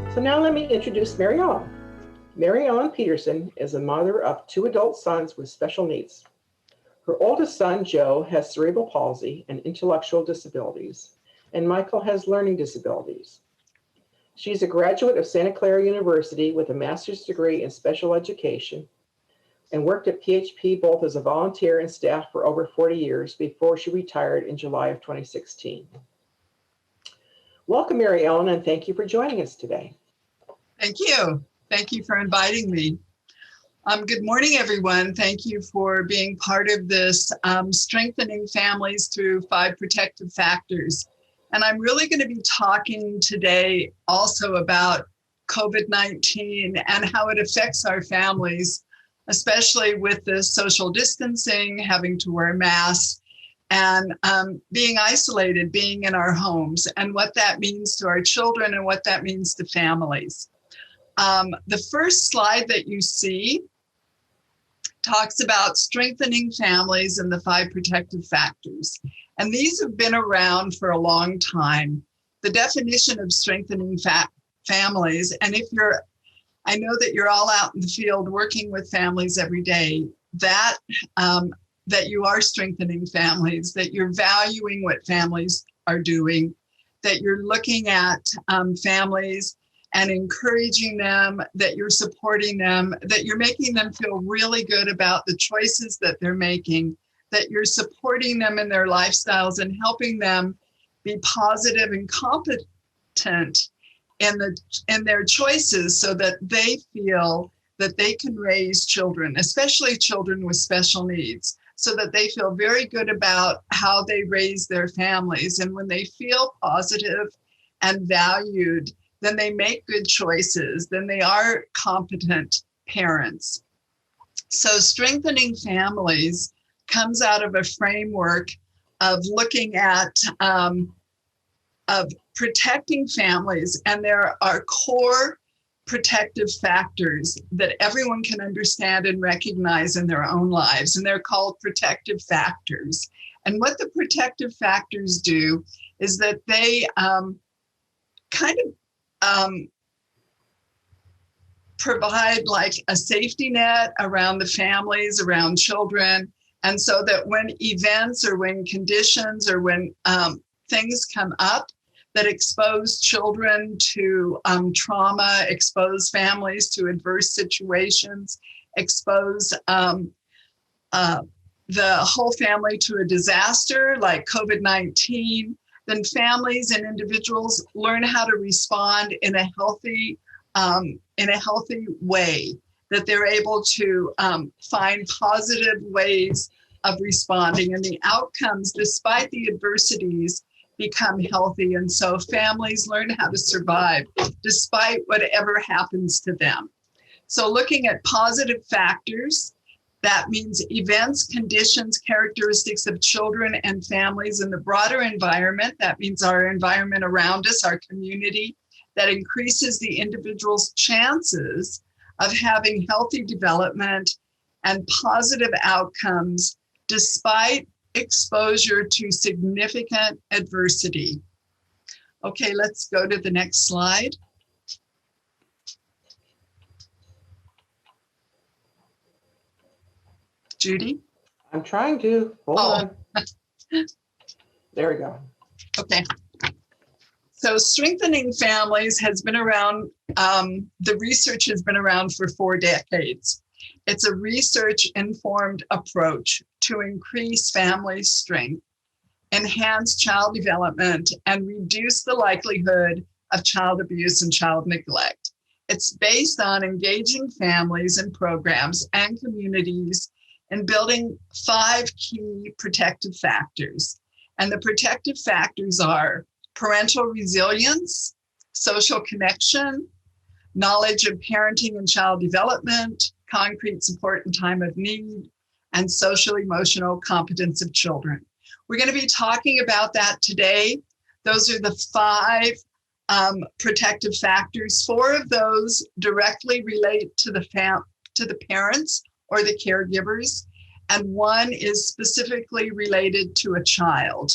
So now let me introduce Mary Ellen. Mary Ellen Peterson is a mother of 2 adult sons with special needs. Her oldest son, Joe, has cerebral palsy and intellectual disabilities, and Michael has learning disabilities. She's a graduate of Santa Clara University with a master's degree in special education and worked at PHP both as a volunteer and staff for over 40 years before she retired in July of 2016. Welcome, Mary Ellen, and thank you for joining us today. Thank you. Thank you for inviting me. Good morning, everyone. Thank you for being part of this Strengthening Families Through 5 Protective Factors. And I'm really going to be talking today also about COVID-19 and how it affects our families, especially with the social distancing, having to wear masks, and being isolated, being in our homes, and what that means to our children and what that means to families. The first slide that you see talks about strengthening families and the 5 protective factors. And these have been around for a long time. The definition of strengthening families, and I know that you're all out in the field working with families every day, that you are strengthening families, that you're valuing what families are doing, that you're looking at families and encouraging them, that you're supporting them, that you're making them feel really good about the choices that they're making, that you're supporting them in their lifestyles and helping them be positive and competent in their choices so that they feel that they can raise children, especially children with special needs, so that they feel very good about how they raise their families. And when they feel positive and valued, then they make good choices, then they are competent parents. So strengthening families comes out of a framework of looking at of protecting families, and there are core protective factors that everyone can understand and recognize in their own lives, and they're called protective factors. And what the protective factors do is that they provide like a safety net around the families, around children, and so that when events or when conditions or when things come up that expose children to trauma, expose families to adverse situations, expose the whole family to a disaster like COVID-19, then families and individuals learn how to respond in a healthy way, that they're able to find positive ways of responding, and the outcomes, despite the adversities, become healthy. And so families learn how to survive despite whatever happens to them. So looking at positive factors, that means events, conditions, characteristics of children and families in the broader environment. That means our environment around us, our community, that increases the individual's chances of having healthy development and positive outcomes despite exposure to significant adversity. Okay, let's go to the next slide. Judy? I'm trying to. Hold on. There we go. Okay. So strengthening families has been around, the research has been around for 4 decades. It's a research-informed approach to increase family strength, enhance child development, and reduce the likelihood of child abuse and child neglect. It's based on engaging families and programs and communities and building 5 key protective factors. And the protective factors are parental resilience, social connection, knowledge of parenting and child development, concrete support in time of need, and social emotional competence of children. We're going to be talking about that today. Those are the 5 protective factors. 4 of those directly relate to the parents or the caregivers, and 1 is specifically related to a child.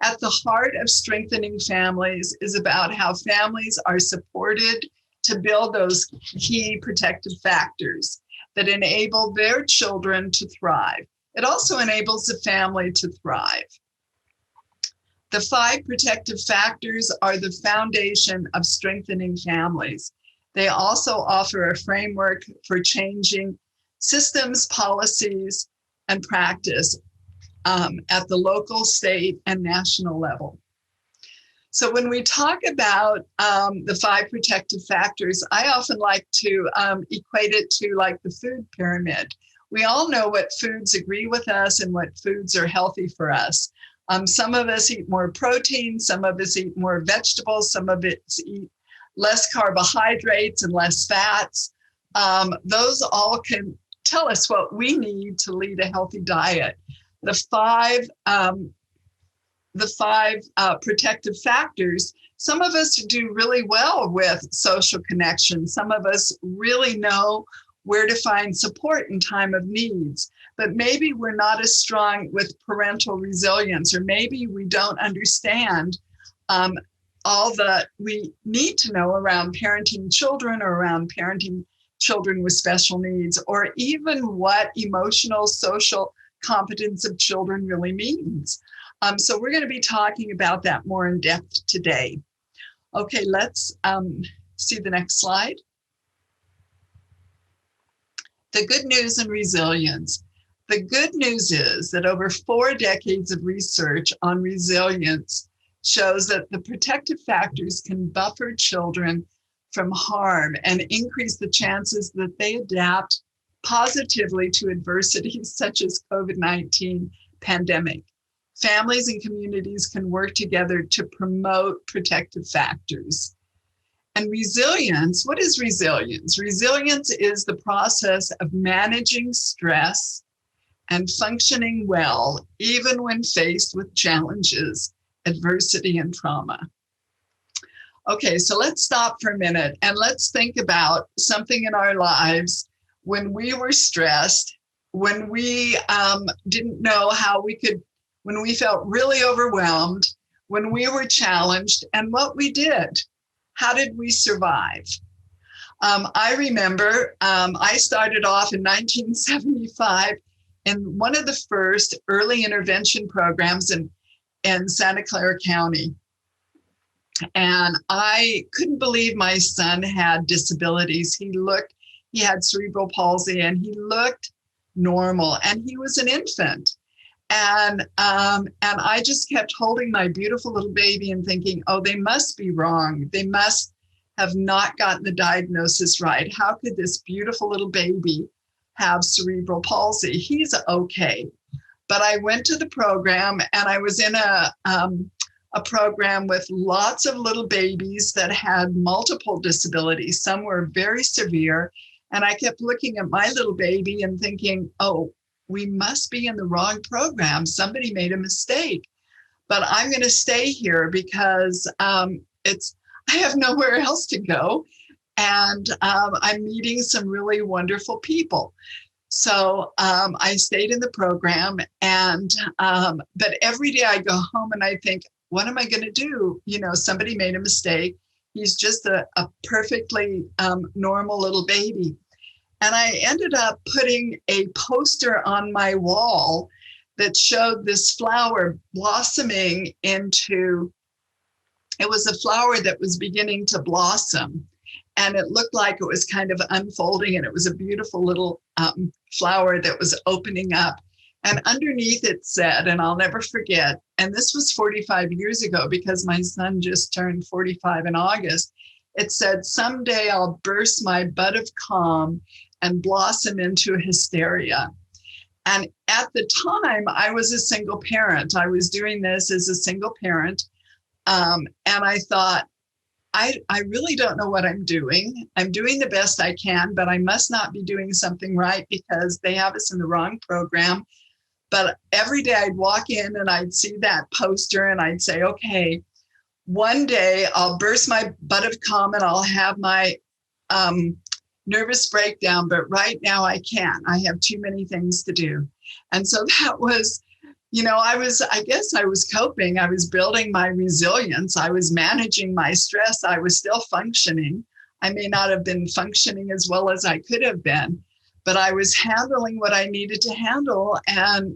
At the heart of strengthening families is about how families are supported to build those key protective factors that enable their children to thrive. It also enables the family to thrive. The 5 protective factors are the foundation of strengthening families. They also offer a framework for changing systems, policies, and practice at the local, state, and national level. So when we talk about the 5 protective factors, I often like to equate it to like the food pyramid. We all know what foods agree with us and what foods are healthy for us. Some of us eat more protein, some of us eat more vegetables, some of us eat less carbohydrates and less fats. Those all can tell us what we need to lead a healthy diet. The five protective factors, some of us do really well with social connection. Some of us really know where to find support in time of needs, but maybe we're not as strong with parental resilience, or maybe we don't understand all that we need to know around parenting children or around parenting children with special needs, or even what emotional, social competence of children really means. So we're going to be talking about that more in depth today. Okay, let's see the next slide. The good news and resilience. The good news is that over 4 decades of research on resilience shows that the protective factors can buffer children from harm and increase the chances that they adapt positively to adversities such as COVID-19 pandemic. Families and communities can work together to promote protective factors. And resilience, what is resilience? Resilience is the process of managing stress and functioning well, even when faced with challenges, adversity, and trauma. Okay, so let's stop for a minute and let's think about something in our lives when we were stressed, when we didn't know how we could, when we felt really overwhelmed, when we were challenged, and what we did. How did we survive? I remember I started off in 1975 in one of the first early intervention programs in Santa Clara County. And I couldn't believe my son had disabilities. He had cerebral palsy and he looked normal, and he was an infant. And I just kept holding my beautiful little baby and thinking, oh, they must be wrong. They must have not gotten the diagnosis right. How could this beautiful little baby have cerebral palsy? He's okay. But I went to the program, and I was in a program with lots of little babies that had multiple disabilities. Some were very severe. And I kept looking at my little baby and thinking, oh, we must be in the wrong program. Somebody made a mistake, but I'm going to stay here because I have nowhere else to go. And I'm meeting some really wonderful people. So I stayed in the program, and but every day I go home and I think, what am I going to do? You know, somebody made a mistake. He's just a perfectly normal little baby. And I ended up putting a poster on my wall that showed this flower blossoming into, it was a flower that was beginning to blossom. And it looked like it was kind of unfolding, and it was a beautiful little flower that was opening up. And underneath it said, and I'll never forget, and this was 45 years ago because my son just turned 45 in August, it said, someday I'll burst my bud of calm and blossom into hysteria. And at the time, I was a single parent. I was doing this as a single parent. And I thought, I really don't know what I'm doing. I'm doing the best I can, but I must not be doing something right because they have us in the wrong program. But every day I'd walk in and I'd see that poster and I'd say, okay, one day I'll burst my bud of calm and I'll have my nervous breakdown, but right now I can't. I have too many things to do. And so that was I guess I was coping. I was building my resilience. I was managing my stress. I was still functioning. I may not have been functioning as well as I could have been, but I was handling what I needed to handle. And,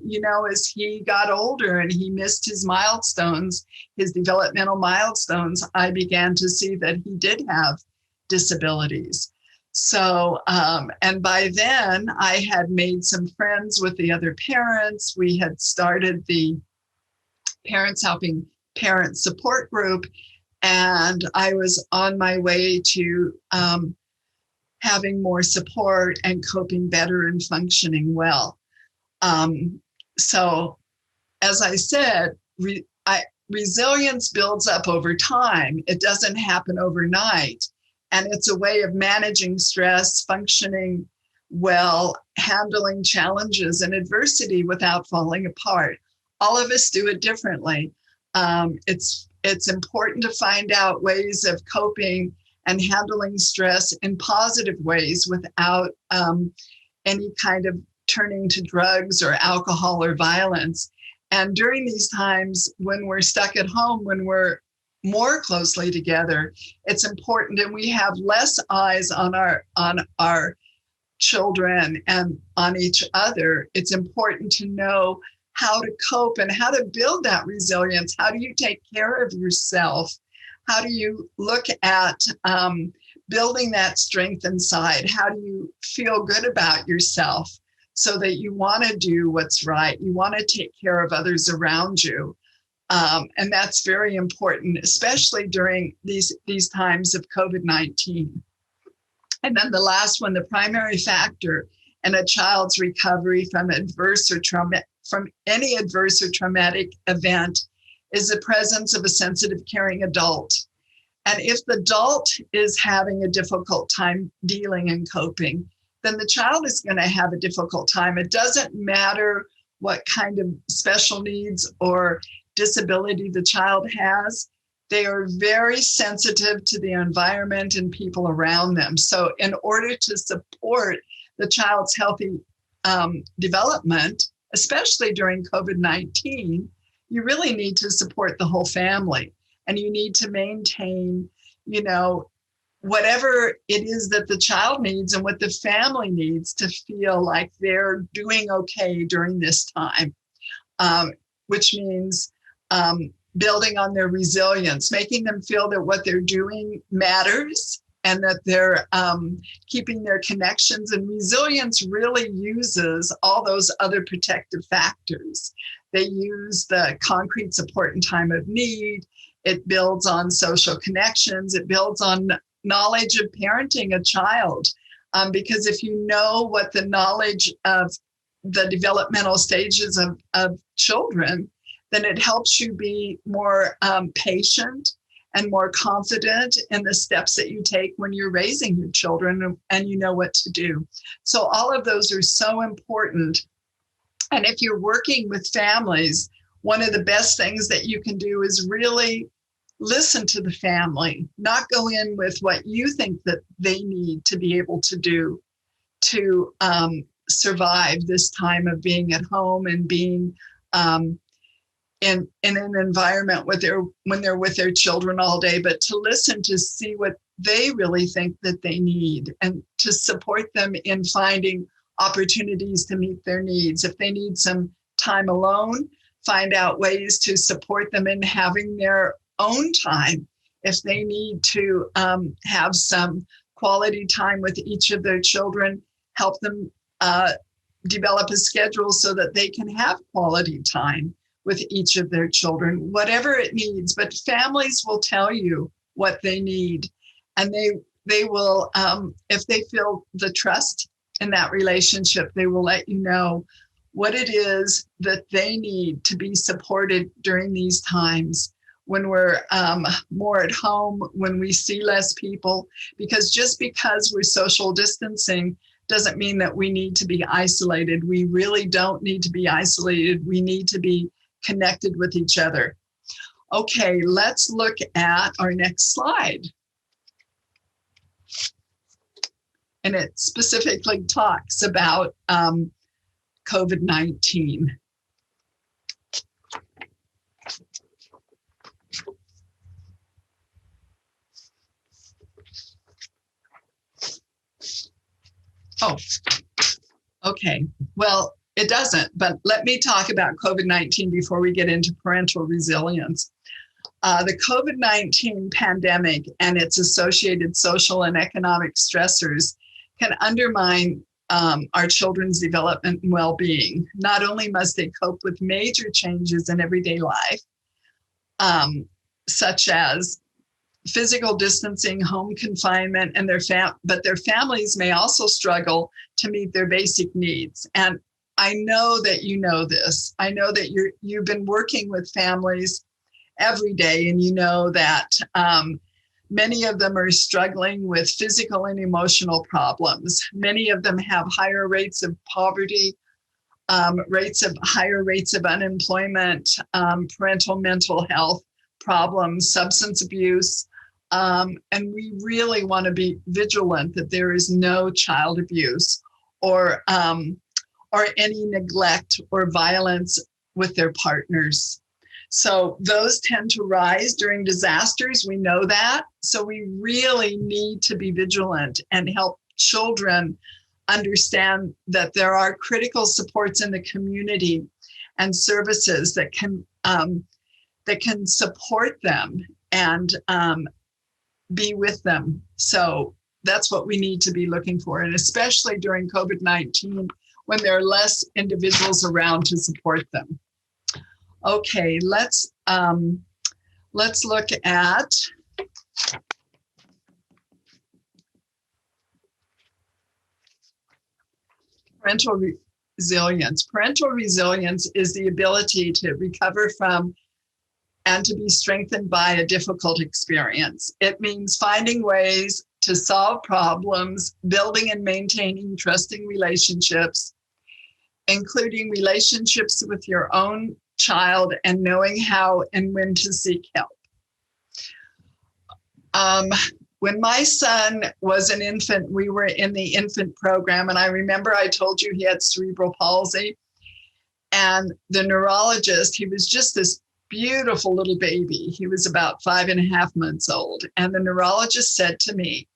as he got older and he missed his milestones, his developmental milestones, I began to see that he did have disabilities. So, and by then I had made some friends with the other parents. We had started the Parents Helping Parents support group, and I was on my way to having more support and coping better and functioning well. So, as I said, resilience builds up over time. It doesn't happen overnight. And it's a way of managing stress, functioning well, handling challenges and adversity without falling apart. All of us do it differently. It's important to find out ways of coping and handling stress in positive ways without any kind of turning to drugs or alcohol or violence. And during these times when we're stuck at home, when we're more closely together, it's important, and we have less eyes on our children and on each other. It's important to know how to cope and how to build that resilience. How do you take care of yourself? How do you look at building that strength inside? How do you feel good about yourself so that you want to do what's right? You want to take care of others around you. And that's very important, especially during these times of COVID-19. And then the last one, the primary factor in a child's recovery from any adverse or traumatic event is the presence of a sensitive, caring adult. And if the adult is having a difficult time dealing and coping, then the child is going to have a difficult time. It doesn't matter what kind of special needs or disability the child has. They are very sensitive to the environment and people around them. So in order to support the child's healthy development, especially during COVID-19, you really need to support the whole family, and you need to maintain, whatever it is that the child needs and what the family needs to feel like they're doing okay during this time, which means building on their resilience, making them feel that what they're doing matters and that they're keeping their connections. And resilience really uses all those other protective factors. They use the concrete support in time of need. It builds on social connections. It builds on knowledge of parenting a child. Because if you know what the knowledge of the developmental stages of children, then it helps you be more patient and more confident in the steps that you take when you're raising your children and you know what to do. So all of those are so important. And if you're working with families, one of the best things that you can do is really listen to the family, not go in with what you think that they need to be able to do to survive this time of being at home and being in an environment when they're with their children all day, but to listen to see what they really think that they need and to support them in finding opportunities to meet their needs. If they need some time alone, find out ways to support them in having their own time. If they need to have some quality time with each of their children, help them develop a schedule so that they can have quality time with each of their children, whatever it needs. But families will tell you what they need, and they will, if they feel the trust in that relationship, they will let you know what it is that they need to be supported during these times when we're more at home, when we see less people, because just because we're social distancing doesn't mean that we need to be isolated. We really don't need to be isolated. We need to be connected with each other. Okay, let's look at our next slide. And it specifically talks about COVID-19. Okay, well, it doesn't, but let me talk about COVID-19 before we get into parental resilience. The COVID-19 pandemic and its associated social and economic stressors can undermine our children's development and well-being. Not only must they cope with major changes in everyday life, such as physical distancing, home confinement, and but their families may also struggle to meet their basic needs. And I know that you know this. I know that you've been working with families every day, and you know that many of them are struggling with physical and emotional problems. Many of them have higher rates of poverty, higher rates of unemployment, parental mental health problems, substance abuse. And we really want to be vigilant that there is no child abuse or any neglect or violence with their partners. So those tend to rise during disasters. We know that. So we really need to be vigilant and help children understand that there are critical supports in the community and services that can support them and be with them. So that's what we need to be looking for, and especially during COVID-19 when there are less individuals around to support them. Okay, let's look at parental resilience. Parental resilience is the ability to recover from and to be strengthened by a difficult experience. It means finding ways to solve problems, building and maintaining trusting relationships, including relationships with your own child, and knowing how and when to seek help. When my son was an infant, we were in the infant program, and I remember I told you he had cerebral palsy, and the neurologist, he was just this beautiful little baby. He was about 5.5 months old. And the neurologist said to me,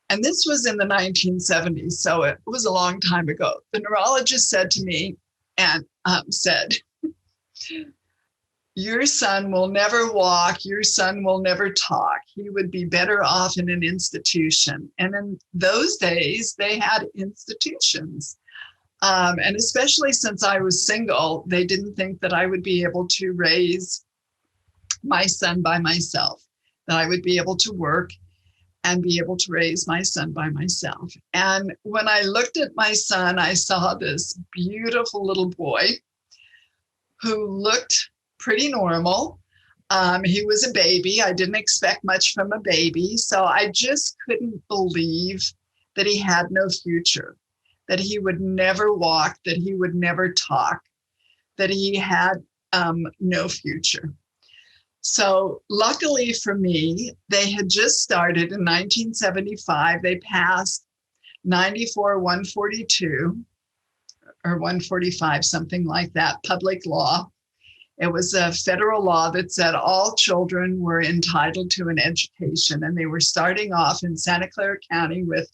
and this was in the 1970s, so it was a long time ago. The neurologist said to me and said, your son will never walk, your son will never talk. He would be better off in an institution. And in those days, they had institutions. And especially since I was single, they didn't think that I would be able to raise my son by myself, that I would be able to work and be able to raise my son by myself. And when I looked at my son, I saw this beautiful little boy who looked pretty normal. He was a baby. I didn't expect much from a baby. So I just couldn't believe that he had no future, that he would never walk, that he would never talk, that he had no future. So luckily for me, they had just started in 1975. They passed 94 142 or 145, something like that, public law. It was a federal law that said all children were entitled to an education, and they were starting off in Santa Clara County with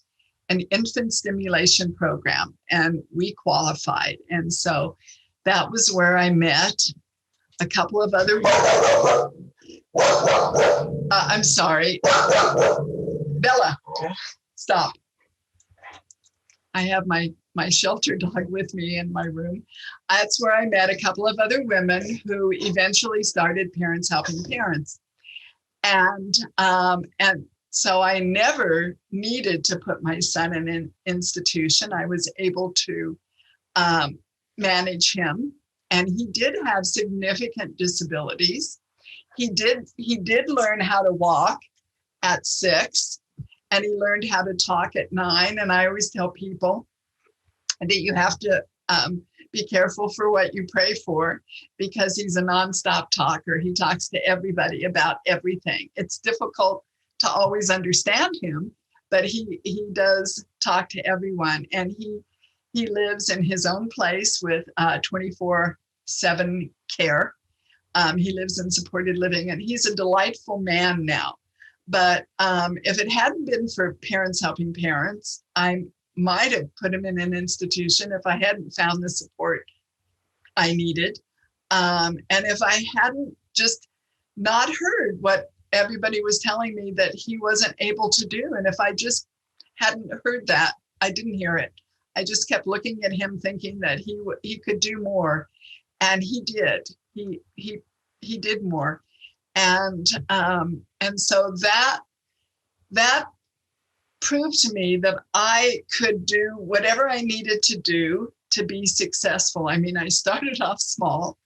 an infant stimulation program, and we qualified. And so that was where I met a couple of other I'm sorry. Bella, stop. I have my shelter dog with me in my room. That's where I met a couple of other women who eventually started Parents Helping Parents. And so I never needed to put my son in an institution. I was able to manage him. And he did have significant disabilities. He did learn how to walk at 6, and he learned how to talk at 9. And I always tell people that you have to be careful for what you pray for, because he's a nonstop talker. He talks to everybody about everything. It's difficult to always understand him, but he does talk to everyone. And he lives in his own place with 24/7 care. He lives in supported living, and he's a delightful man now. But if it hadn't been for Parents Helping Parents, I might have put him in an institution if I hadn't found the support I needed. And if I hadn't just not heard what everybody was telling me that he wasn't able to do. And if I just hadn't heard that, I didn't hear it. I just kept looking at him thinking that he could do more. And he did. He did more. And so that proved to me that I could do whatever I needed to do to be successful. I mean, I started off small.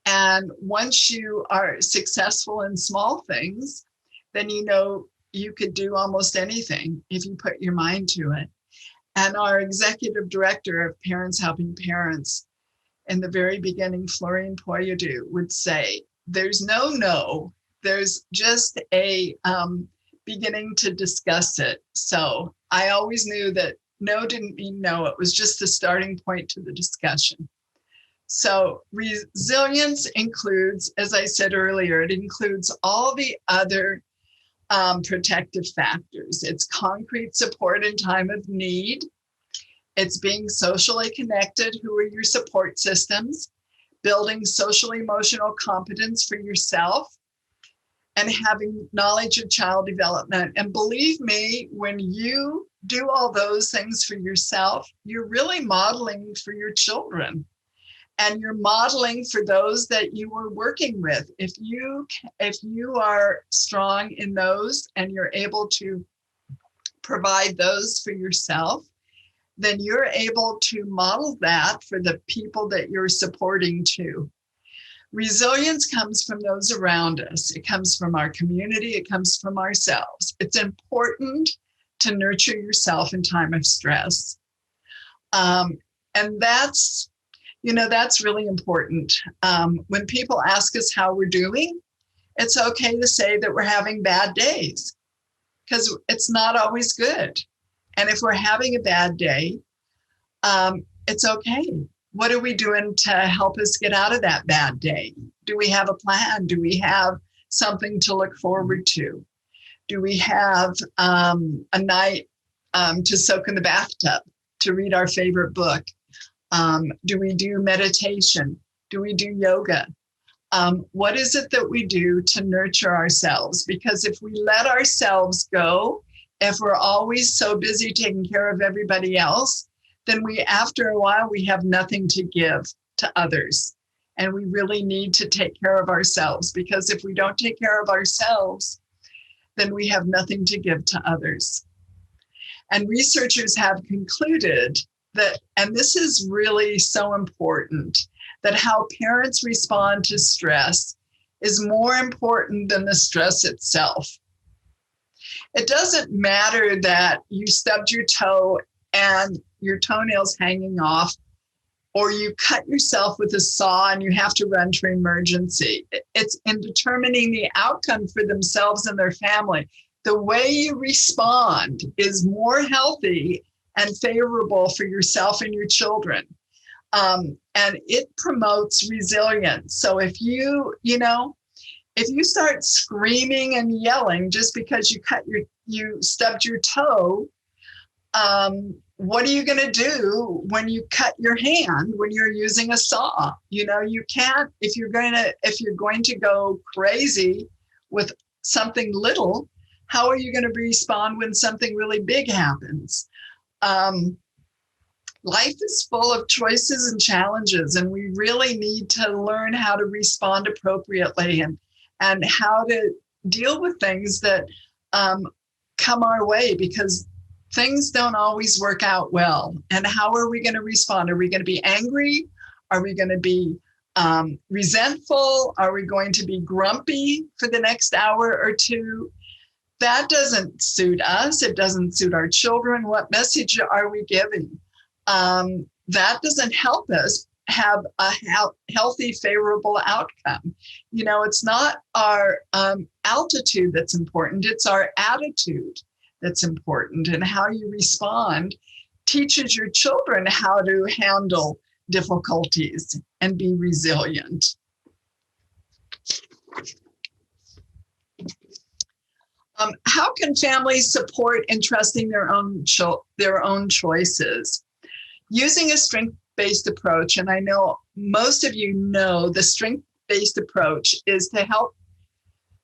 And once you are successful in small things, then you know you could do almost anything if you put your mind to it. And our executive director of Parents Helping Parents in the very beginning, Florian Poyadu, would say, there's no, there's just a beginning to discuss it. So I always knew that no didn't mean no. It was just the starting point to the discussion. So resilience includes, as I said earlier, it includes all the other protective factors. It's concrete support in time of need. It's being socially connected. Who are your support systems? Building social emotional competence for yourself, and having knowledge of child development. And believe me, when you do all those things for yourself, you're really modeling for your children. And you're modeling for those that you are working with. If you are strong in those and you're able to provide those for yourself, then you're able to model that for the people that you're supporting too. Resilience comes from those around us. It comes from our community. It comes from ourselves. It's important to nurture yourself in time of stress. And that's really important. When people ask us how we're doing, it's okay to say that we're having bad days, because it's not always good. And if we're having a bad day, it's okay. What are we doing to help us get out of that bad day? Do we have a plan? Do we have something to look forward to? Do we have a night to soak in the bathtub, to read our favorite book? Do we do meditation? Do we do yoga? What is it that we do to nurture ourselves? Because if we let ourselves go, if we're always so busy taking care of everybody else, then after a while, we have nothing to give to others. And we really need to take care of ourselves, because if we don't take care of ourselves, then we have nothing to give to others. And researchers have concluded that, and this is really so important, that how parents respond to stress is more important than the stress itself. It doesn't matter that you stubbed your toe and your toenail's hanging off, or you cut yourself with a saw and you have to run to emergency. It's in determining the outcome for themselves and their family. The way you respond is more healthy and favorable for yourself and your children. And it promotes resilience. So if you start screaming and yelling just because you stubbed your toe, what are you going to do when you cut your hand when you're using a saw? You can't, if you're going to go crazy with something little, how are you going to respond when something really big happens? Life is full of choices and challenges, and we really need to learn how to respond appropriately and how to deal with things that come our way, because things don't always work out well. And how are we going to respond? Are we going to be angry? Are we going to be resentful? Are we going to be grumpy for the next hour or two? That doesn't suit us. It doesn't suit our children. What message are we giving? That doesn't help us have a healthy, favorable outcome. It's not our altitude that's important. It's our attitude that's important. And how you respond teaches your children how to handle difficulties and be resilient. How how can families support in trusting their own choices? Using a strength-based approach, and I know most of you know the strength-based approach is to help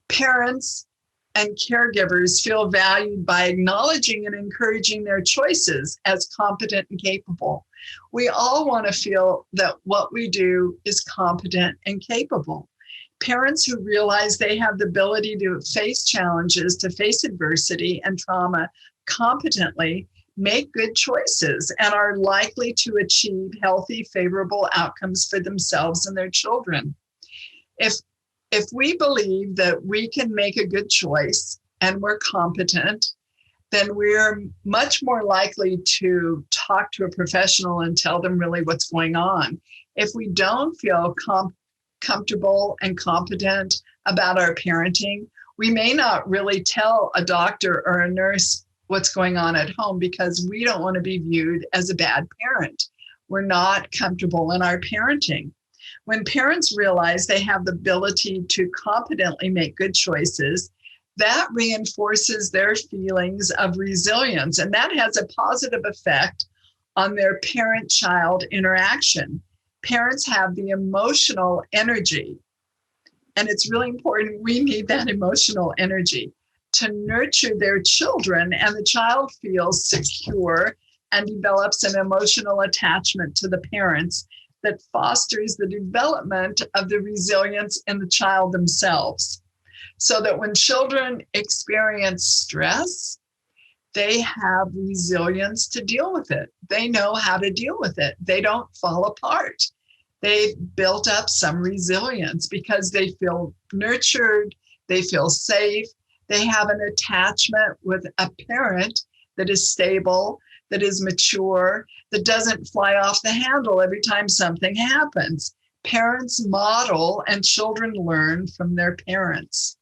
parents and caregivers feel valued by acknowledging and encouraging their choices as competent and capable. We all want to feel that what we do is competent and capable. Parents who realize they have the ability to face challenges, to face adversity and trauma competently, make good choices and are likely to achieve healthy, favorable outcomes for themselves and their children. If we believe that we can make a good choice and we're competent, then we're much more likely to talk to a professional and tell them really what's going on. If we don't feel comfortable and competent about our parenting, we may not really tell a doctor or a nurse what's going on at home because we don't want to be viewed as a bad parent. We're not comfortable in our parenting. When parents realize they have the ability to competently make good choices, that reinforces their feelings of resilience, and that has a positive effect on their parent-child interaction. Parents have the emotional energy, and it's really important. We need that emotional energy to nurture their children, and the child feels secure and develops an emotional attachment to the parents that fosters the development of the resilience in the child themselves. So that when children experience stress, they have resilience to deal with it. They know how to deal with it. They don't fall apart. They've built up some resilience because they feel nurtured, they feel safe, they have an attachment with a parent that is stable, that is mature, that doesn't fly off the handle every time something happens. Parents model and children learn from their parents.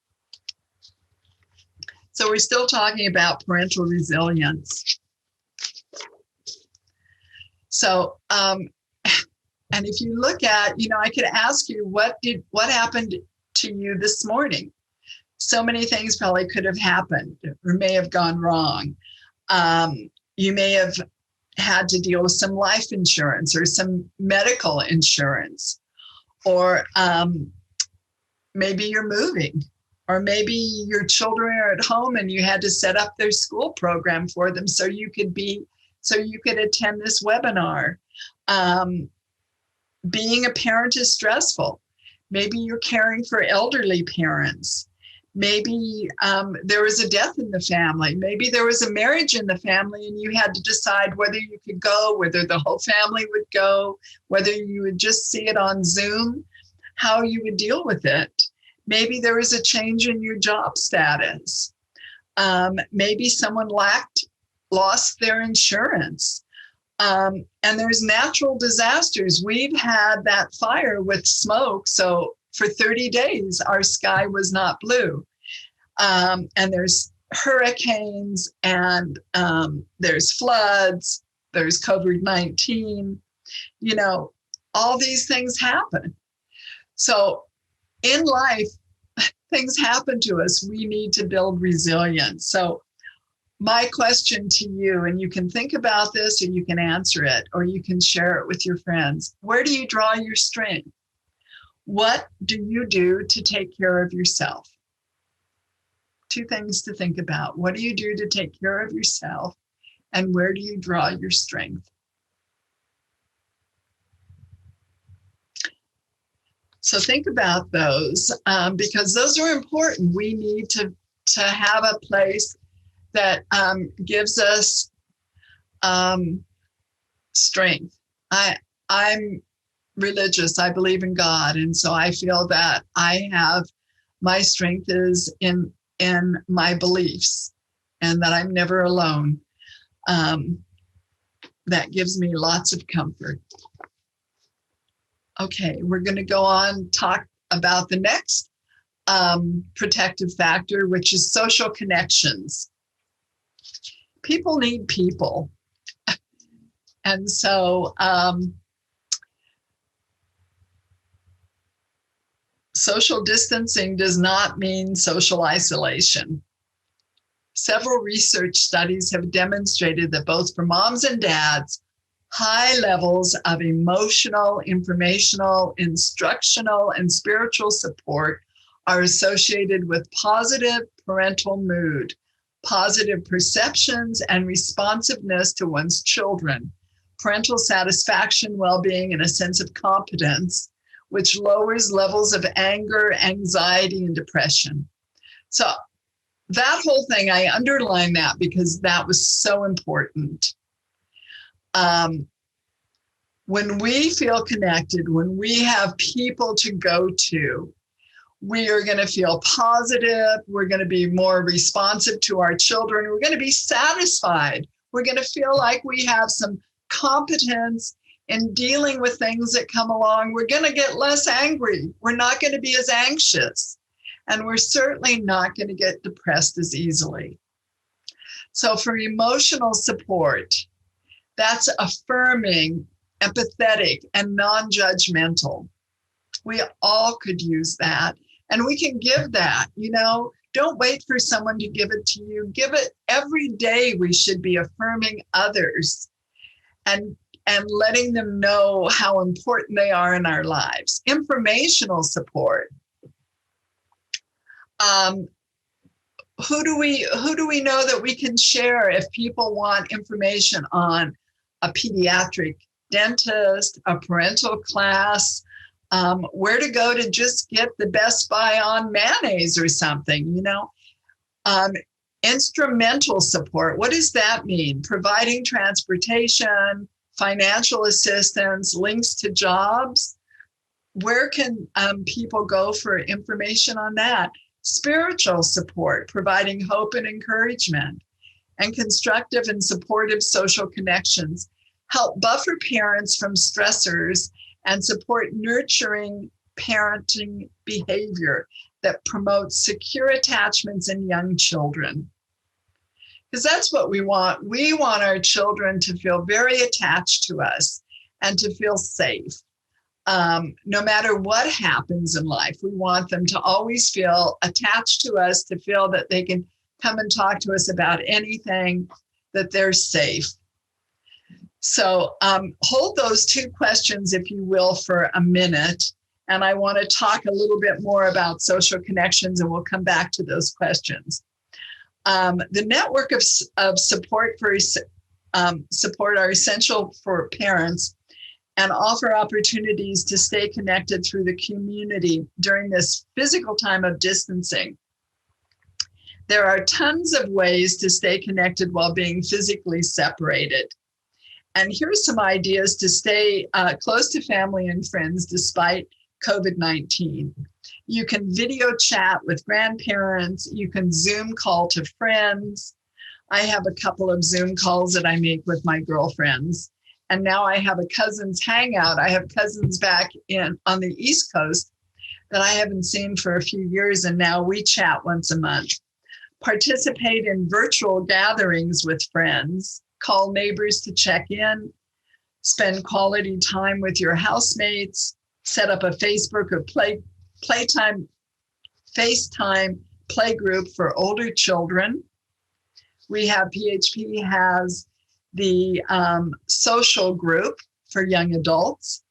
So we're still talking about parental resilience. So, and if you look at, I could ask you, what happened to you this morning? So many things probably could have happened or may have gone wrong. You may have had to deal with some life insurance or some medical insurance, or maybe you're moving, or maybe your children are at home and you had to set up their school program for them so you could attend this webinar. Being a parent is stressful. Maybe you're caring for elderly parents. Maybe there was a death in the family. Maybe there was a marriage in the family and you had to decide whether you could go, whether the whole family would go, whether you would just see it on Zoom, how you would deal with it. Maybe there was a change in your job status. Maybe someone lost their insurance. And there's natural disasters. We've had that fire with smoke. So for 30 days, our sky was not blue. And there's hurricanes and there's floods, there's COVID-19, all these things happen. So in life, things happen to us. We need to build resilience. So my question to you, and you can think about this or you can answer it or you can share it with your friends. Where do you draw your strength? What do you do to take care of yourself? Two things to think about. What do you do to take care of yourself? And where do you draw your strength? So think about those because those are important. We need to have a place that gives us strength. I'm religious. I believe in God. And so I feel that my strength is in my beliefs and that I'm never alone. That gives me lots of comfort. Okay, we're going to go on, talk about the next protective factor, which is social connections. People need people. And so social distancing does not mean social isolation. Several research studies have demonstrated that both for moms and dads, high levels of emotional, informational, instructional, and spiritual support are associated with positive parental mood, positive perceptions, and responsiveness to one's children, parental satisfaction, well-being, and a sense of competence, which lowers levels of anger, anxiety, and depression. So that whole thing, I underline that because that was so important. When we feel connected, when we have people to go to, we are going to feel positive. We're going to be more responsive to our children. We're going to be satisfied. We're going to feel like we have some competence in dealing with things that come along. We're going to get less angry. We're not going to be as anxious. And we're certainly not going to get depressed as easily. So for emotional support, that's affirming, empathetic, and non-judgmental. We all could use that. And we can give that, don't wait for someone to give it to you. Give it every day. We should be affirming others and letting them know how important they are in our lives. Informational support. Who do we know that we can share if people want information on a pediatric dentist, a parental class, where to go to just get the Best Buy on mayonnaise or something, instrumental support. What does that mean? Providing transportation, financial assistance, links to jobs. Where can people go for information on that? Spiritual support, providing hope and encouragement, and constructive and supportive social connections help buffer parents from stressors and support nurturing parenting behavior that promotes secure attachments in young children. Because that's what we want. We want our children to feel very attached to us and to feel safe. No matter what happens in life, we want them to always feel attached to us, to feel that they can come and talk to us about anything, that they're safe. So hold those two questions, if you will, for a minute. And I want to talk a little bit more about social connections, and we'll come back to those questions. The network of support are essential for parents and offer opportunities to stay connected through the community during this physical time of distancing. There are tons of ways to stay connected while being physically separated. And here's some ideas to stay close to family and friends despite COVID-19. You can video chat with grandparents. You can Zoom call to friends. I have a couple of Zoom calls that I make with my girlfriends. And now I have a cousins hangout. I have cousins back on the East Coast that I haven't seen for a few years, and now we chat once a month. Participate in virtual gatherings with friends. Call neighbors to check in. Spend quality time with your housemates. Set up a Facebook or FaceTime play group for older children. PHP has the social group for young adults.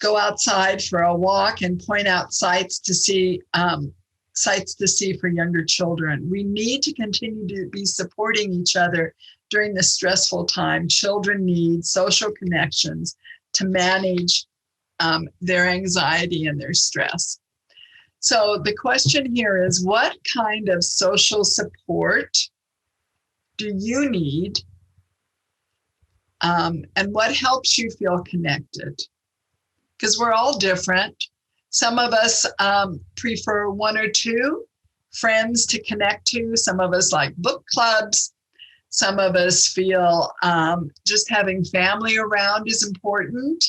Go outside for a walk and point out sights to see for younger children. We need to continue to be supporting each other during this stressful time. Children need social connections to manage their anxiety and their stress. So the question here is, what kind of social support do you need? And what helps you feel connected? Because we're all different. Some of us prefer one or two friends to connect to. Some of us like book clubs. Some of us feel just having family around is important.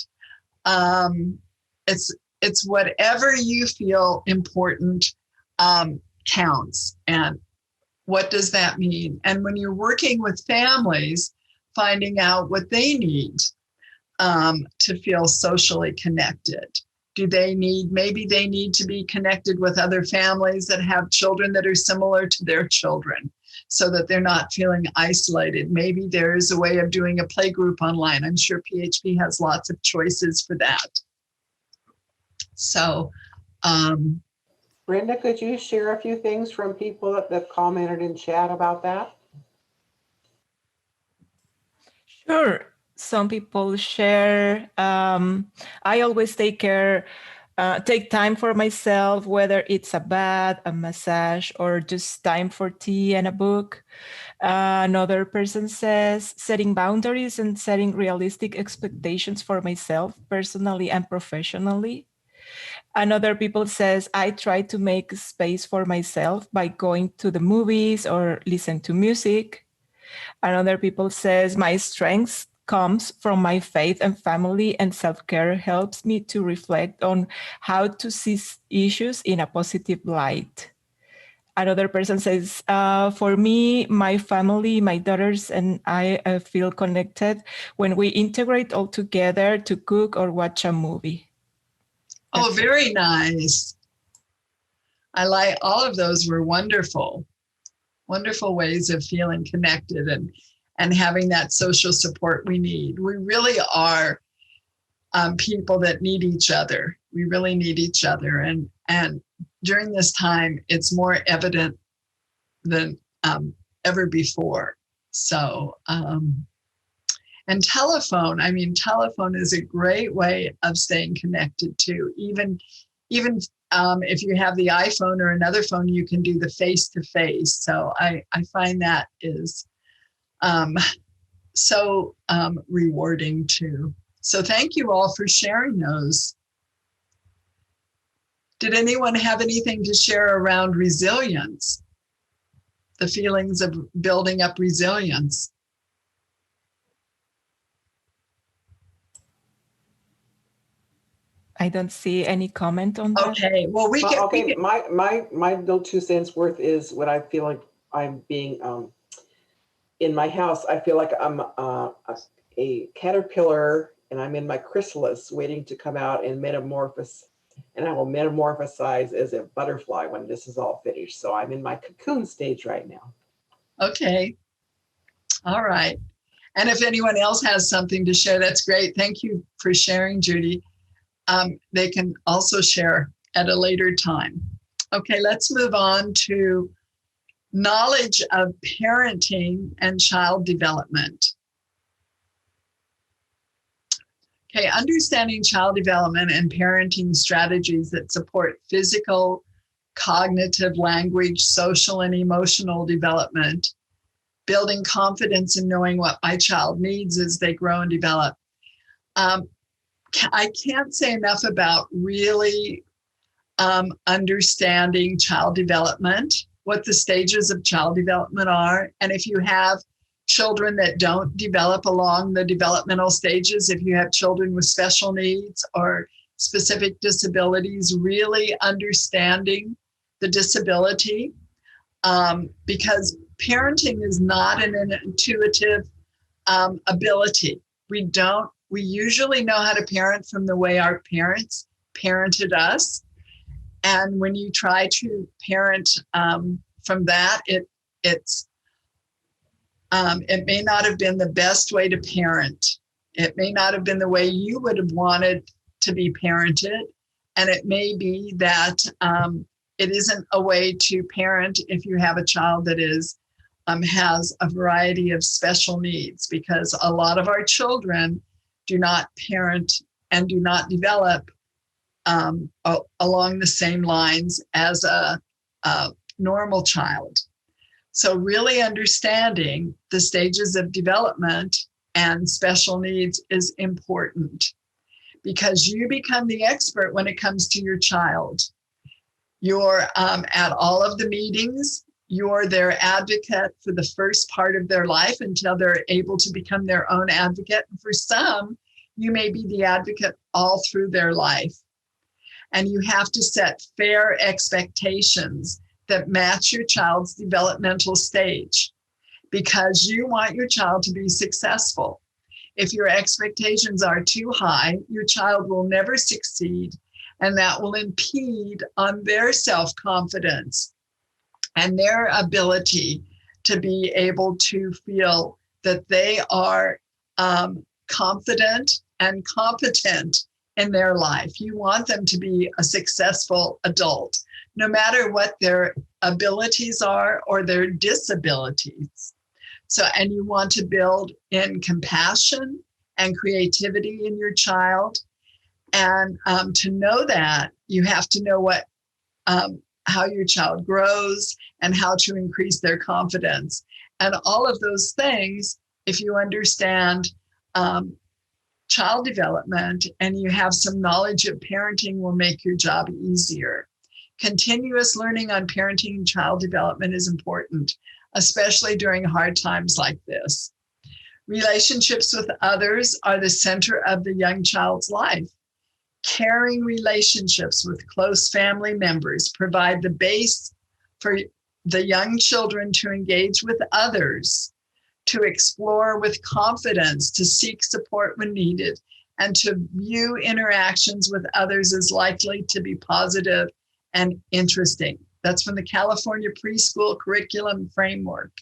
It's whatever you feel important counts. And what does that mean? And when you're working with families, finding out what they need to feel socially connected. Maybe they need to be connected with other families that have children that are similar to their children. so that they're not feeling isolated. Maybe there's a way of doing a play group online. I'm sure PHP has lots of choices for that. So, Brenda, could you share a few things from people that commented in chat about that? Sure. Some people share, I always take time for myself, whether it's a bath, a massage, or just time for tea and a book. Another person says setting boundaries and setting realistic expectations for myself personally and professionally. Another people says I try to make space for myself by going to the movies or listen to music. Another people says my strength comes from my faith and family, and self-care helps me to reflect on how to see issues in a positive light. Another person says, for me, my family, my daughters, and I feel connected when we integrate all together to cook or watch a movie. oh, very nice. I like all of those were wonderful, wonderful ways of feeling connected and having that social support we need. We really are people that need each other. We really need each other. And during this time, it's more evident than ever before. So, and telephone is a great way of staying connected too. Even if you have the iPhone or another phone, you can do the face-to-face. So I find that is so rewarding too. So thank you all for sharing those. Did anyone have anything to share around resilience? The feelings of building up resilience? I don't see any comment on that. Okay, well, we can. My little 2 cents worth is what I feel like I'm being in my house. I feel like I'm a caterpillar and I'm in my chrysalis waiting to come out and metamorphose, and I will metamorphosize as a butterfly when this is all finished. So I'm in my cocoon stage right now. Okay. All right. And if anyone else has something to share, that's great. Thank you for sharing, Judy. They can also share at a later time. Okay, let's move on to knowledge of parenting and child development. Okay, understanding child development and parenting strategies that support physical, cognitive, language, social, and emotional development, building confidence in knowing what my child needs as they grow and develop. I can't say enough about really understanding child development, what the stages of child development are. And if you have children that don't develop along the developmental stages, if you have children with special needs or specific disabilities, really understanding the disability, because parenting is not an intuitive ability. We usually know how to parent from the way our parents parented us. And when you try to parent from that, it may not have been the best way to parent. It may not have been the way you would have wanted to be parented. And it may be that it isn't a way to parent if you have a child that has a variety of special needs, because a lot of our children do not parent and do not develop along the same lines as a normal child. So really understanding the stages of development and special needs is important, because you become the expert when it comes to your child. You're at all of the meetings. You're their advocate for the first part of their life until they're able to become their own advocate. And for some, you may be the advocate all through their life. And you have to set fair expectations that match your child's developmental stage, because you want your child to be successful. If your expectations are too high, your child will never succeed, and that will impede on their self-confidence and their ability to be able to feel that they are confident and competent in their life. You want them to be a successful adult, no matter what their abilities are or their disabilities. So, and you want to build in compassion and creativity in your child. And to know that, you have to know what how your child grows and how to increase their confidence. And all of those things, if you understand child development and you have some knowledge of parenting, will make your job easier. Continuous learning on parenting and child development is important, especially during hard times like this. Relationships with others are the center of the young child's life. Caring relationships with close family members provide the base for the young children to engage with others, to explore with confidence, to seek support when needed, and to view interactions with others as likely to be positive and interesting. That's from the California Preschool Curriculum Framework.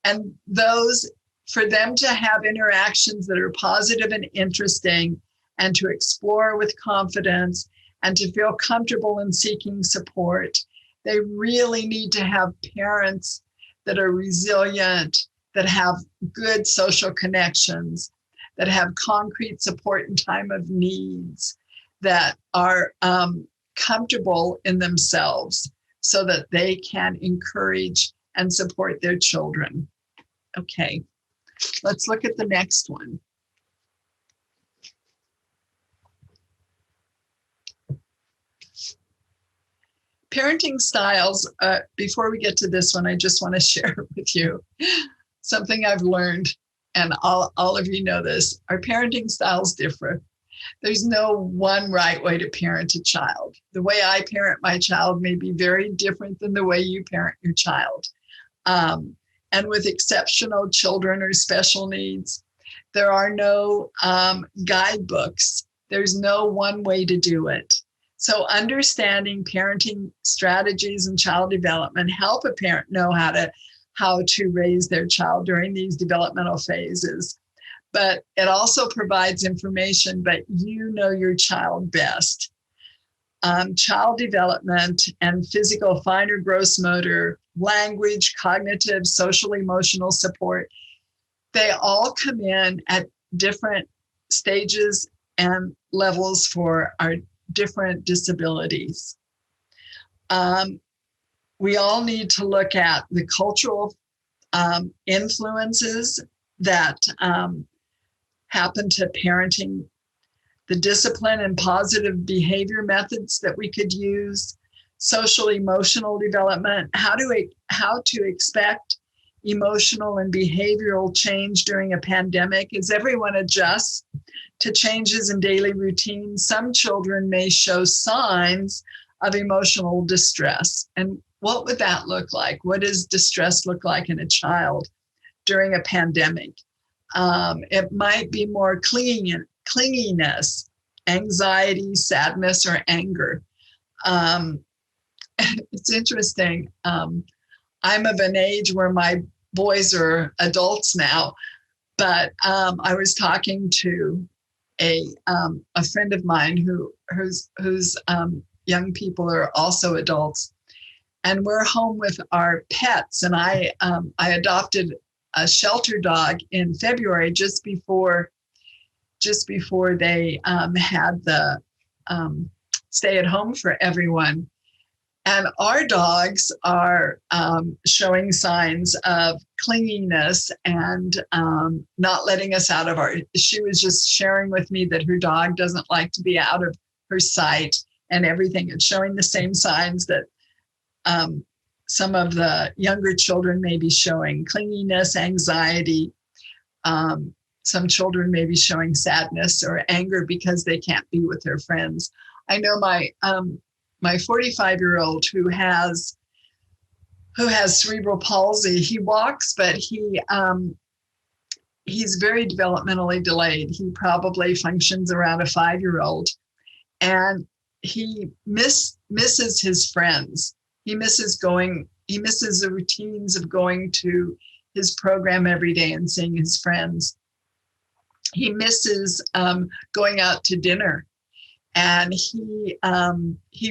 And those, for them to have interactions that are positive and interesting, and to explore with confidence, and to feel comfortable in seeking support, they really need to have parents that are resilient, that have good social connections, that have concrete support in time of needs, that are comfortable in themselves so that they can encourage and support their children. Okay, let's look at the next one. Parenting styles, before we get to this one, I just want to share with you something I've learned, and all of you know this. Our parenting styles differ. There's no one right way to parent a child. The way I parent my child may be very different than the way you parent your child. And with exceptional children or special needs, there are no guidebooks. There's no one way to do it. So understanding parenting strategies and child development help a parent know how to raise their child during these developmental phases. But it also provides information, but you know your child best. Child development and physical, fine or gross motor, language, cognitive, social, emotional support, they all come in at different stages and levels for our different disabilities. We all need to look at the cultural influences that happen to parenting, the discipline and positive behavior methods that we could use, social emotional development, how to expect emotional and behavioral change during a pandemic as everyone adjusts to changes in daily routines. Some children may show signs of emotional distress. And what would that look like? What does distress look like in a child during a pandemic? It might be more clinginess, anxiety, sadness, or anger. It's interesting. I'm of an age where my boys are adults now, but I was talking to a friend of mine whose young people are also adults, and we're home with our pets. And I adopted a shelter dog in February, just before they had the stay at home for everyone. And our dogs are showing signs of clinginess and not letting us out of she was just sharing with me that her dog doesn't like to be out of her sight and everything. It's showing the same signs that some of the younger children may be showing: clinginess, anxiety. Some children may be showing sadness or anger because they can't be with their friends. I know my 45-year-old who has cerebral palsy. He walks, but he's very developmentally delayed. He probably functions around a 5-year-old, and he misses his friends. He misses going misses the routines of going to his program every day and seeing his friends. He misses going out to dinner, and he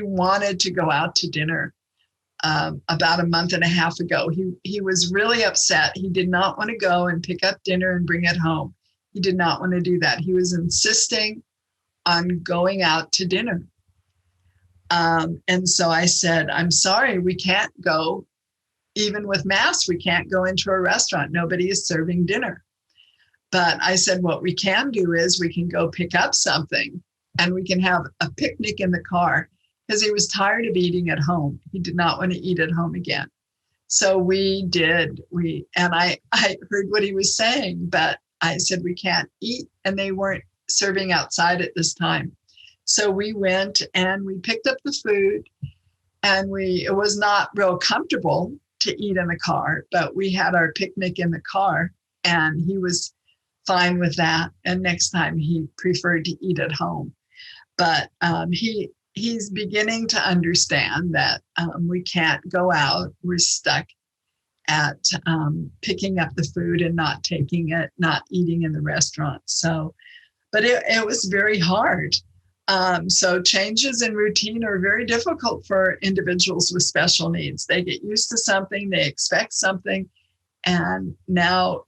wanted to go out to dinner about a month and a half ago. He was really upset. He did not want to go and pick up dinner and bring it home. He did not want to do that. He was insisting on going out to dinner. And so I said, I'm sorry, we can't go. Even with masks, we can't go into a restaurant. Nobody is serving dinner. But I said, what we can do is we can go pick up something and we can have a picnic in the car, because he was tired of eating at home. He did not want to eat at home again. So we did. And I heard what he was saying, but I said, we can't eat. And they weren't serving outside at this time. So we went and we picked up the food, and it was not real comfortable to eat in the car, but we had our picnic in the car, and he was fine with that. And next time he preferred to eat at home. But he's beginning to understand that we can't go out. We're stuck at picking up the food and not taking it, not eating in the restaurant. So, but it was very hard. So changes in routine are very difficult for individuals with special needs. They get used to something, they expect something, and now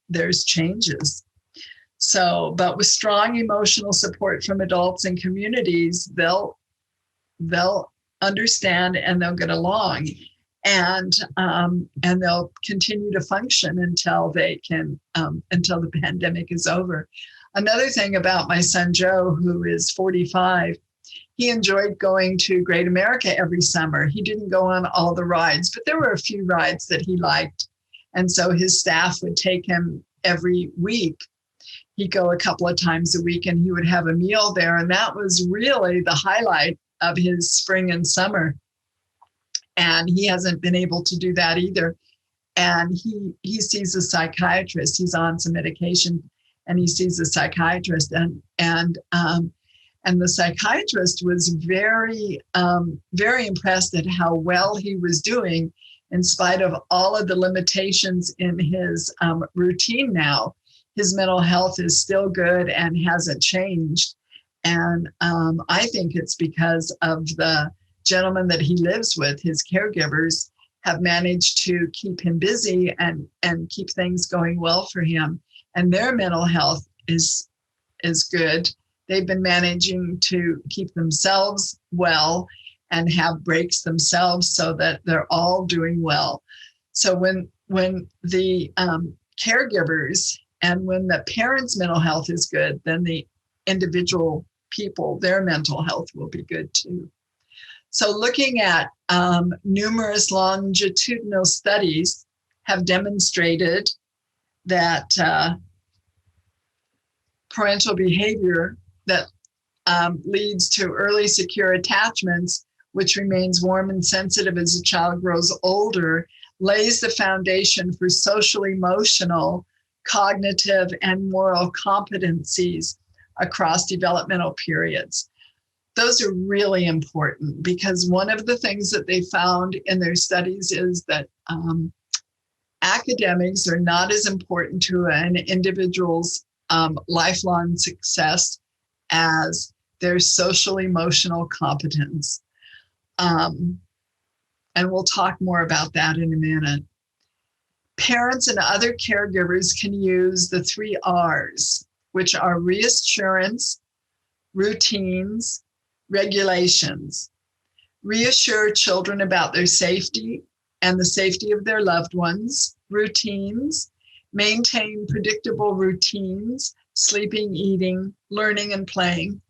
there's changes. So, but with strong emotional support from adults and communities, they'll understand and they'll get along, and they'll continue to function until the pandemic is over. Another thing about my son Joe, who is 45, he enjoyed going to Great America every summer. He didn't go on all the rides, but there were a few rides that he liked, and so his staff would take him every week. He'd go a couple of times a week, and he would have a meal there. And that was really the highlight of his spring and summer. And he hasn't been able to do that either. And he sees a psychiatrist. He's on some medication, and he sees a psychiatrist. And the psychiatrist was very, very impressed at how well he was doing in spite of all of the limitations in his routine now. His mental health is still good and hasn't changed. And I think it's because of the gentleman that he lives with. His caregivers have managed to keep him busy and keep things going well for him. And their mental health is good. They've been managing to keep themselves well and have breaks themselves so that they're all doing well. So when the caregivers and when the parents' mental health is good, then the individual people, their mental health will be good too. So looking at numerous longitudinal studies have demonstrated that parental behavior that leads to early secure attachments, which remains warm and sensitive as a child grows older, lays the foundation for social, emotional, cognitive, and moral competencies across developmental periods. Those are really important, because one of the things that they found in their studies is that academics are not as important to an individual's lifelong success as their social emotional competence. And we'll talk more about that in a minute. Parents and other caregivers can use the 3 R's, which are reassurance, routines, regulations. Reassure children about their safety and the safety of their loved ones. Routines. Maintain predictable routines, sleeping, eating, learning, and playing.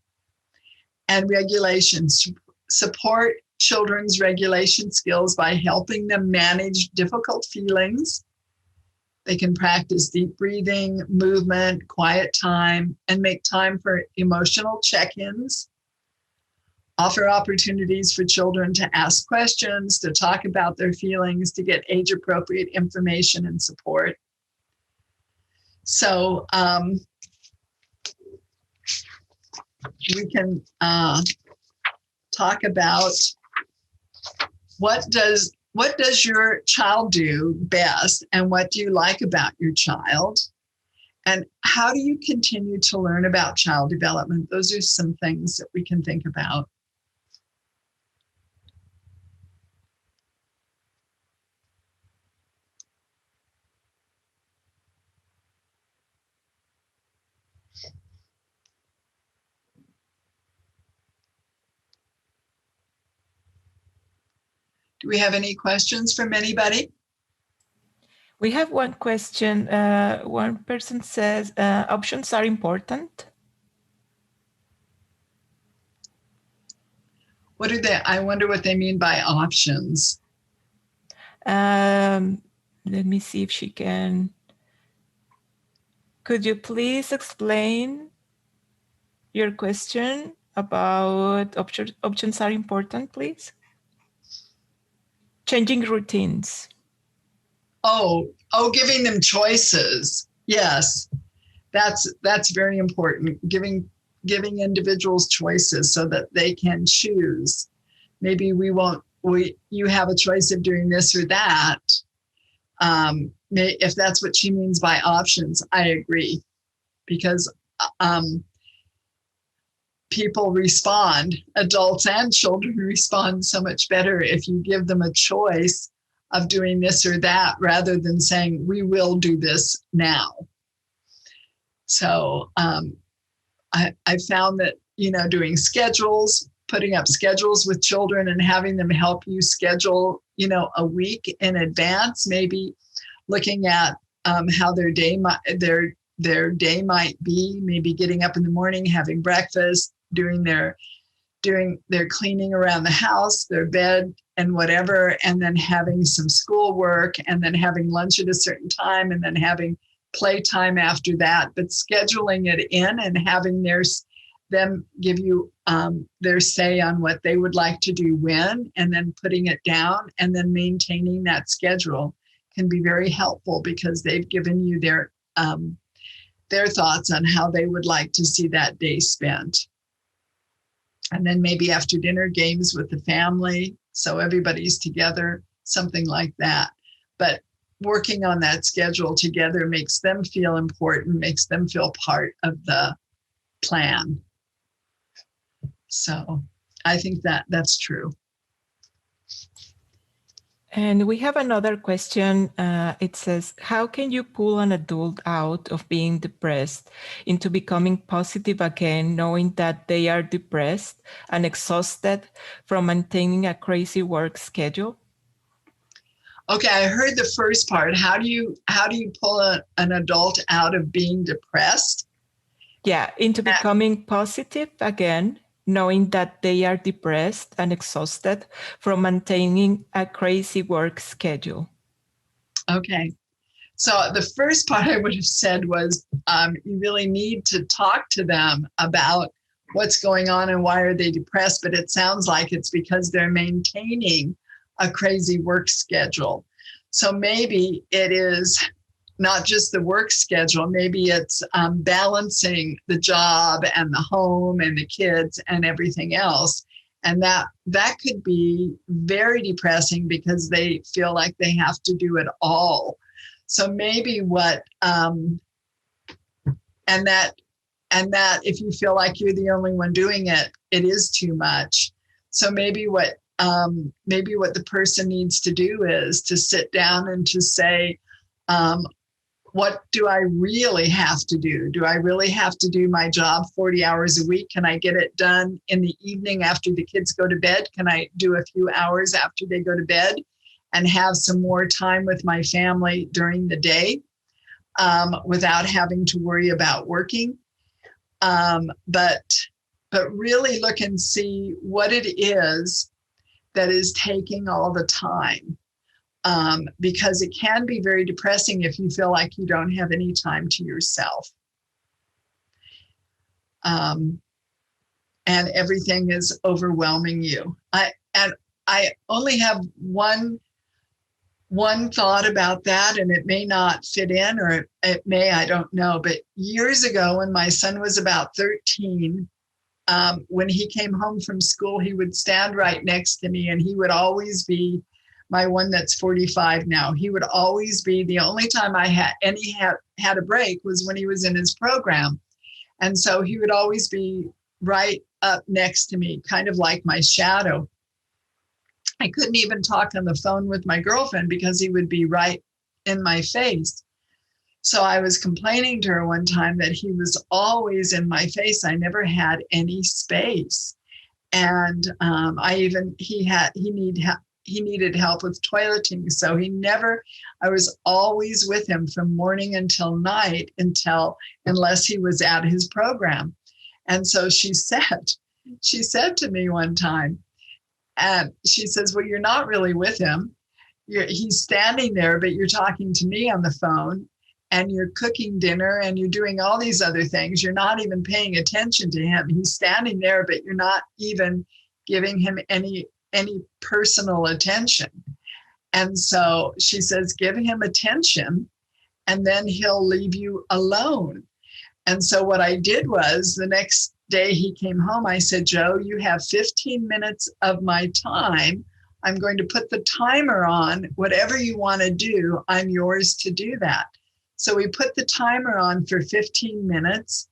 And regulations. Support children's regulation skills by helping them manage difficult feelings. They can practice deep breathing, movement, quiet time, and make time for emotional check-ins. Offer opportunities for children to ask questions, to talk about their feelings, to get age-appropriate information and support. So we can talk about what does what does your child do best, and what do you like about your child? And how do you continue to learn about child development? Those are some things that we can think about. Do we have any questions from anybody? We have one question. One person says, options are important. What do they, I wonder what they mean by options. Let me see if she can. Could you please explain your question about options are important, please? Changing routines. Oh, giving them choices. Yes, that's very important. Giving individuals choices so that they can choose. Maybe you have a choice of doing this or that. If that's what she means by options, I agree, because people respond, adults and children respond so much better if you give them a choice of doing this or that, rather than saying, we will do this now. So I found that, doing schedules, putting up schedules with children and having them help you schedule, a week in advance, maybe looking at how their day might be, maybe getting up in the morning, having breakfast, doing their cleaning around the house, their bed and whatever, and then having some schoolwork, and then having lunch at a certain time, and then having playtime after that, but scheduling it in and having them give you their say on what they would like to do when, and then putting it down, and then maintaining that schedule can be very helpful, because they've given you their thoughts on how they would like to see that day spent. And then maybe after dinner, games with the family, so everybody's together, something like that. But working on that schedule together makes them feel important, makes them feel part of the plan. So I think that's true. And we have another question. It says, how can you pull an adult out of being depressed into becoming positive again, knowing that they are depressed and exhausted from maintaining a crazy work schedule? Okay, I heard the first part. How do you pull an adult out of being depressed? Yeah, into becoming positive again, knowing that they are depressed and exhausted from maintaining a crazy work schedule. Okay. So the first part I would have said was you really need to talk to them about what's going on and why are they depressed, but it sounds like it's because they're maintaining a crazy work schedule. So maybe it is not just the work schedule, maybe it's balancing the job and the home and the kids and everything else. And that could be very depressing because they feel like they have to do it all. So maybe and that if you feel like you're the only one doing it, it is too much. So maybe what the person needs to do is to sit down and to say, what do I really have to do? Do I really have to do my job 40 hours a week? Can I get it done in the evening after the kids go to bed? Can I do a few hours after they go to bed and have some more time with my family during the day without having to worry about working? But really look and see what it is that is taking all the time. Because it can be very depressing if you feel like you don't have any time to yourself. And everything is overwhelming you. I only have one thought about that, and it may not fit in, or it may, I don't know. But years ago, when my son was about 13, when he came home from school, he would stand right next to me, and he would always be my one that's 45 now, he would always be, the only time I had a break was when he was in his program. And so he would always be right up next to me, kind of like my shadow. I couldn't even talk on the phone with my girlfriend because he would be right in my face. So I was complaining to her one time that he was always in my face. I never had any space. And he needed help with toileting. So I was always with him from morning until night unless he was at his program. And so she said to me one time, and she says, well, you're not really with him. He's standing there, but you're talking to me on the phone, and you're cooking dinner, and you're doing all these other things. You're not even paying attention to him. He's standing there, but you're not even giving him any personal attention. And so she says, give him attention, and then he'll leave you alone. And so what I did was, the next day he came home, I said, Joe, you have 15 minutes of my time. I'm going to put the timer on. Whatever you want to do, I'm yours to do that. So we put the timer on for 15 minutes,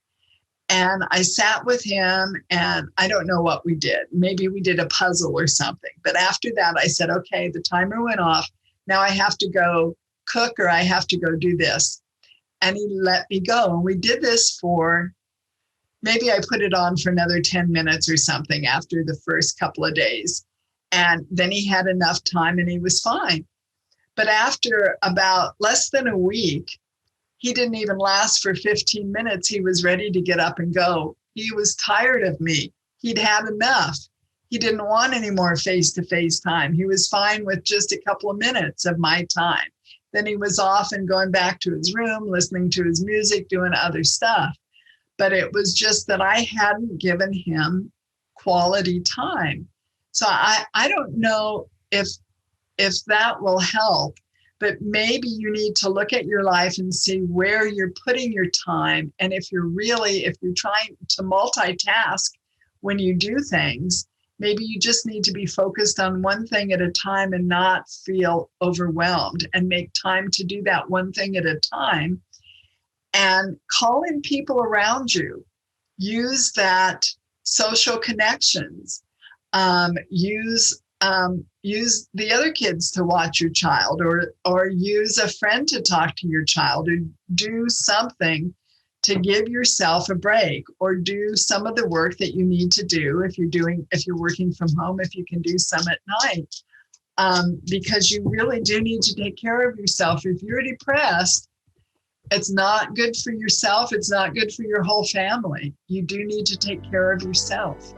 and I sat with him, and I don't know what we did. Maybe we did a puzzle or something. But after that, I said, okay, the timer went off. Now I have to go cook, or I have to go do this. And he let me go. And we did this for, maybe I put it on for another 10 minutes or something after the first couple of days. And then he had enough time and he was fine. But after about less than a week, he didn't even last for 15 minutes. He was ready to get up and go. He was tired of me. He'd had enough. He didn't want any more face-to-face time. He was fine with just a couple of minutes of my time. Then he was off and going back to his room, listening to his music, doing other stuff. But it was just that I hadn't given him quality time. So I don't know if that will help, but maybe you need to look at your life and see where you're putting your time. And if you're trying to multitask when you do things, maybe you just need to be focused on one thing at a time and not feel overwhelmed, and make time to do that one thing at a time. And call in people around you. Use that social connections. Use the other kids to watch your child, or use a friend to talk to your child, or do something to give yourself a break, or do some of the work that you need to do if you're working from home, if you can do some at night, because you really do need to take care of yourself. If you're depressed, it's not good for yourself. It's not good for your whole family. You do need to take care of yourself.